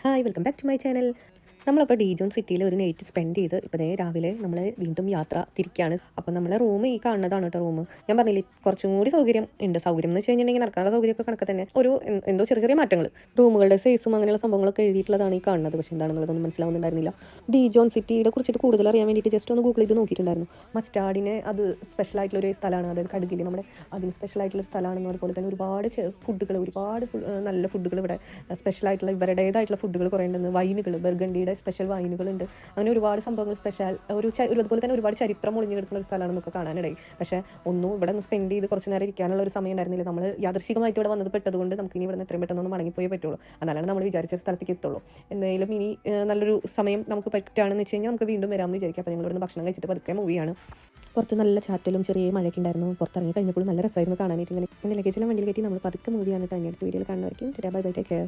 Hi welcome back to my channel. നമ്മളപ്പോൾ Dijon സിറ്റിയിൽ ഒരു നൈറ്റ് സ്പെൻഡ് ചെയ്ത് ഇപ്പോൾ രാവിലെ നമ്മൾ വീണ്ടും യാത്ര തിരിക്കുകയാണ്. അപ്പോൾ നമ്മളെ റൂം ഈ കാണുന്നതാണ് കേട്ടോ റൂം. ഞാൻ പറഞ്ഞില്ലേ കുറച്ചും കൂടി സൗകര്യം ഉണ്ട്. സൗകര്യം എന്ന് വെച്ച് കഴിഞ്ഞിട്ടുണ്ടെങ്കിൽ നടക്കാനുള്ള സൗകര്യമൊക്കെ കണക്കെ തന്നെ ഒരു എന്തോ ചെറിയ ചെറിയ മാറ്റങ്ങൾ റൂമുകളുടെ സൈസും അങ്ങനെയുള്ള സംഭവങ്ങളൊക്കെ എഴുതിയിട്ടുള്ളതാണ് ഈ കാണുന്നത്. പക്ഷേ എന്താണെന്നുള്ളതൊന്നും മനസ്സിലാവുന്നുണ്ടായിരുന്നില്ല. ഡീജോൺ സിറ്റിയുടെ കുറിച്ചിട്ട് കൂടുതൽ അറിയാൻ വേണ്ടിയിട്ട് ജസ്റ്റ് ഒന്ന് ഗൂഗിൾ ചെയ്ത് നോക്കിയിട്ടുണ്ടായിരുന്നു. മസ്റ്റാർഡിന് അത് സ്പെഷ്യലായിട്ടുള്ളൊരു സ്ഥലമാണ്. അതായത് കടുകിൽ നമ്മുടെ അതിന് സ്പെഷ്യലായിട്ടുള്ള സ്ഥലമാണെന്ന് അതുപോലെ തന്നെ ഒരുപാട് ഫുഡുകൾ നല്ല ഫുഡുകൾ ഇവിടെ സ്പെഷ്യലായിട്ടുള്ള ഇവരുടേതായിട്ടുള്ള ഫുഡുകൾ കുറേ ഉണ്ടെന്ന്. വൈനുകൾ ബർഗണ്ടിയുടെ സ്പെഷ്യൽ വൈനുകളുണ്ട്. അങ്ങനെ ഒരുപാട് സംഭവങ്ങൾ സ്പെഷ്യൽ അതുപോലെ തന്നെ ഒരുപാട് ചരിത്രം ഒളിഞ്ഞു കിടക്കുന്ന ഒരു സ്ഥലമാണെന്നൊക്കെ കാണാനിടയിൽ. പക്ഷേ ഒന്നും ഇവിടെ ഒന്ന് സ്പെൻഡ് ചെയ്ത് കുറച്ച് നേരം ഇരിക്കാനുള്ള ഒരു സമയം ഉണ്ടായിരുന്നില്ല. നമ്മൾ യാദൃശികമായിട്ട് ഇവിടെ വന്നത് പെട്ടതുകൊണ്ട് നമുക്ക് ഇനി ഇവിടെ എത്രയും പെട്ടെന്നൊന്നും മടങ്ങിപ്പോയേ പറ്റുള്ളൂ. എന്നാലാണ് നമ്മൾ വിചാരിച്ച സ്ഥലത്തേക്ക് എത്തുള്ളൂ. എന്തായാലും ഇനി നല്ലൊരു സമയം നമുക്ക് പറ്റുകയാണെന്ന് വെച്ച് കഴിഞ്ഞാൽ നമുക്ക് വീണ്ടും വരാമെന്ന് വിചാരിക്കാം. അപ്പോൾ ഞങ്ങൾ ഇവിടുന്ന് ഭക്ഷണം കഴിച്ചിട്ട് പതുക്കെ മൂവിയാണ്. പുറത്ത് നല്ല ചാറ്റലും ചെറിയ മഴയൊക്കെ ഉണ്ടായിരുന്നു. പുറത്തിറങ്ങി കഴിഞ്ഞപ്പോൾ നല്ല രസമായിരുന്നു കാണാനായിട്ട്. ഇങ്ങനെ ലഗേജെല്ലാം വണ്ടിയിൽ കയറ്റി നമ്മൾ പതുക്കെ മൂവിയാണ് കേട്ടോ. അടുത്ത വീഡിയോയിൽ കാണുന്നതായിരിക്കും. Bye bye, take care.